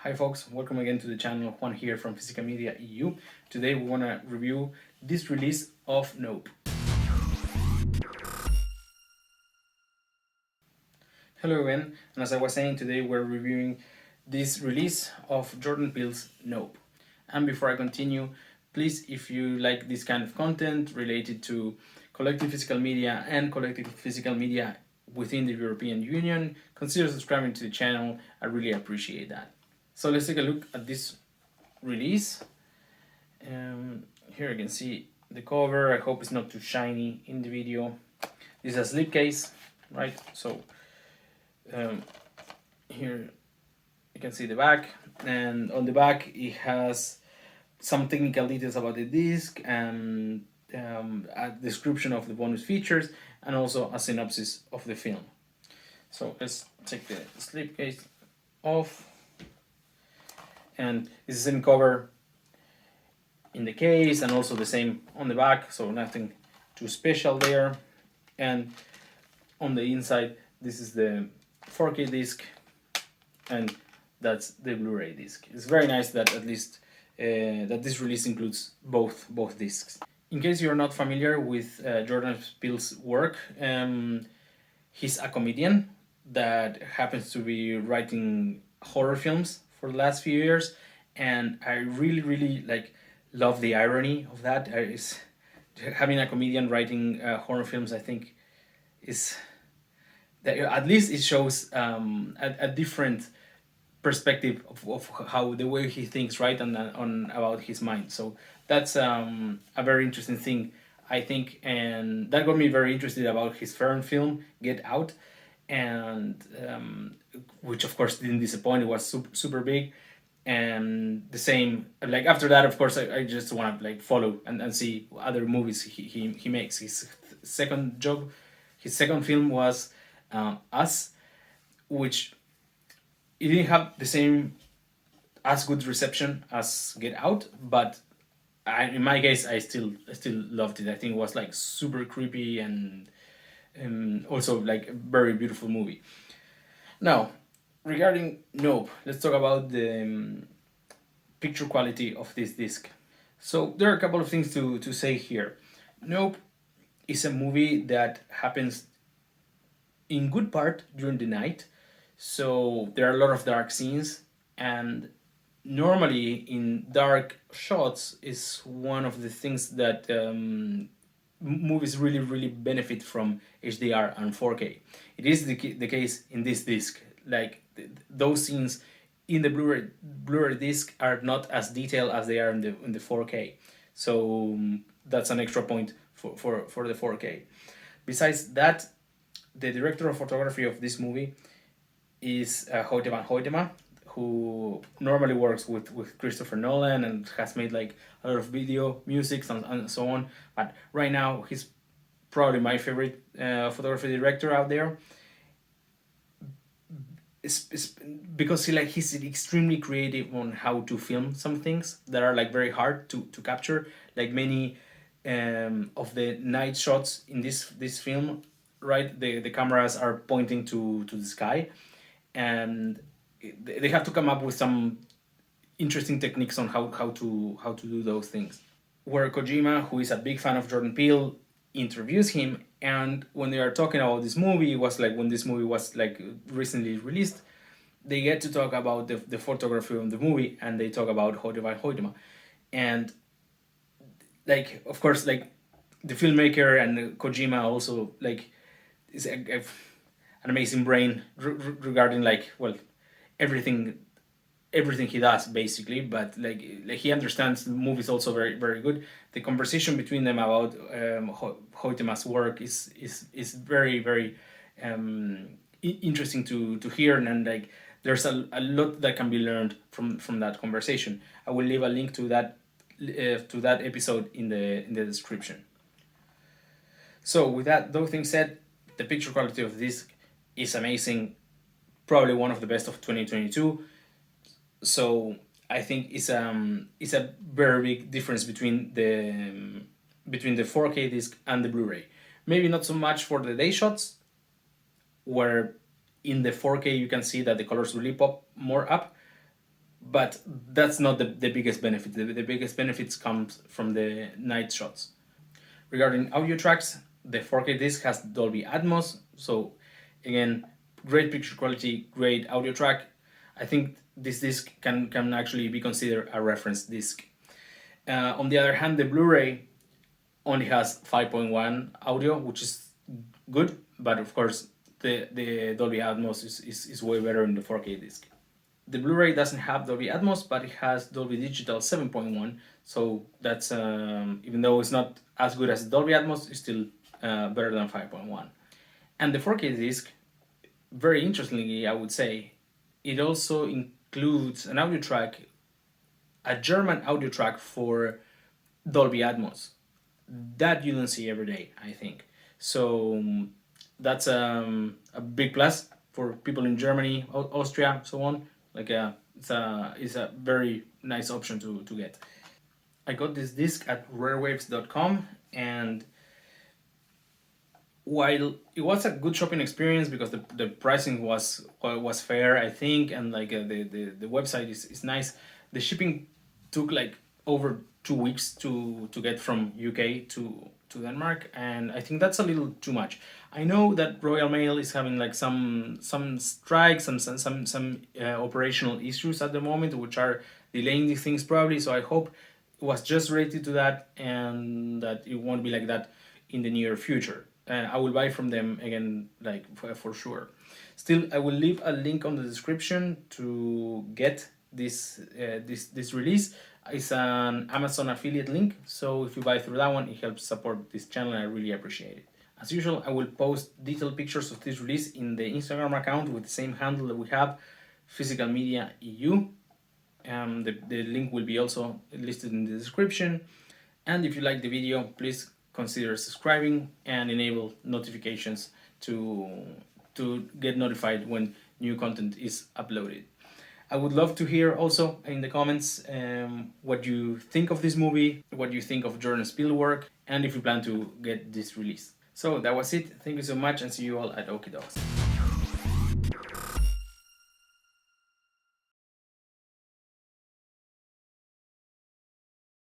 Hi folks, welcome again to the channel. Juan here from Physical Media EU. Today we want to review this release of Nope. Hello again, and as I was saying, today we're reviewing this release of Jordan Peele's Nope. And before I continue, please, if you like this kind of content related to collective physical media and collective physical media within the European Union, consider subscribing to the channel. I really appreciate that. So let's take a look at this release. Here you can see the cover. I hope it's not too shiny in the video. This is a slipcase, right? So here you can see the back, and on the back it has some technical details about the disc and a description of the bonus features and also a synopsis of the film. So let's take the slipcase off, and it's the same cover in the case and also the same on the back, so nothing too special there. And on the inside, this is the 4K disc, and that's the Blu-ray disc. It's very nice that at least that this release includes both discs. In case you're not familiar with Jordan Peele's work, he's a comedian that happens to be writing horror films for the last few years, and I really love the irony of that. Is having a comedian writing horror films, I think, is that at least it shows a different perspective of how the way he thinks, right, on about his mind. So that's a very interesting thing, I think, and that got me very interested about his current film, Get Out, and which of course didn't disappoint. It was super big, and the same, like after that, of course, I just want to like follow and see other movies he makes. His second film was Us, which it didn't have the same as good reception as Get Out, but in my case, I still loved it. I think it was like super creepy and also like a very beautiful movie. Now, regarding Nope, let's talk about the picture quality of this disc. So there are a couple of things to say here. Nope is a movie that happens in good part during the night, so there are a lot of dark scenes, and normally in dark shots is one of the things that movies really benefit from HDR and 4K. It is the case in this disc. Like those scenes in the Blu-ray disc are not as detailed as they are in the 4K. So that's an extra point for the 4K. Besides that, the director of photography of this movie is Hoytema, who normally works with Christopher Nolan and has made like a lot of video, music, and so on. But right now, he's probably my favorite photography director out there. It's because he's extremely creative on how to film some things that are like very hard to capture. Like many of the night shots in this film, right? The cameras are pointing to the sky, and they have to come up with some interesting techniques on how to do those things. Where Kojima, who is a big fan of Jordan Peele, interviews him, and when they are talking about this movie, it was like when this movie was like recently released, they get to talk about the photography of the movie, and they talk about Hoytema, and like of course like the filmmaker and Kojima also like is an amazing brain regarding like, well, everything he does basically, but like he understands the movies also very good. The conversation between them about Hoytema's work is very interesting to hear, and like there's a lot that can be learned from that conversation. I will leave a link to that episode in the description. So with those things said, the picture quality of this is amazing, probably one of the best of 2022. So I think it's a very big difference between the 4K disc and the Blu-ray. Maybe not so much for the day shots, where in the 4K you can see that the colors really pop more up, but that's not the biggest benefit. The biggest benefits comes from the night shots. Regarding audio tracks, the 4K disc has Dolby Atmos, so again, great picture quality, great audio track. I think this disc can actually be considered a reference disc. On the other hand, the Blu-ray only has 5.1 audio, which is good, but of course the Dolby Atmos is way better in the 4K disc. The Blu-ray doesn't have Dolby Atmos, but it has Dolby Digital 7.1, so that's even though it's not as good as Dolby Atmos, it's still better than 5.1. And the 4K disc, very interestingly, I would say, it also includes an audio track, a German audio track for Dolby Atmos. That you don't see every day, I think. So that's a big plus for people in Germany, Austria, so on. Like it's a very nice option to get. I got this disc at rarewaves.com, and while it was a good shopping experience because the pricing was fair, I think, and like the website is nice, the shipping took like over 2 weeks to get from UK to Denmark, and I think that's a little too much. I know that Royal Mail is having like some strikes, some operational issues at the moment, which are delaying these things probably. So I hope it was just related to that, and that it won't be like that in the near future. I will buy from them again, like for sure. Still, I will leave a link on the description to get this release. It's an Amazon affiliate link, so if you buy through that one, it helps support this channel, and I really appreciate it. As usual, I will post detailed pictures of this release in the Instagram account with the same handle that we have, Physical Media EU. The link will be also listed in the description. And if you like the video, please consider subscribing and enable notifications to get notified when new content is uploaded. I would love to hear also in the comments what you think of this movie, what you think of Jordan Peele work, and if you plan to get this release. So that was it. Thank you so much, and see you all at Okie Dogs.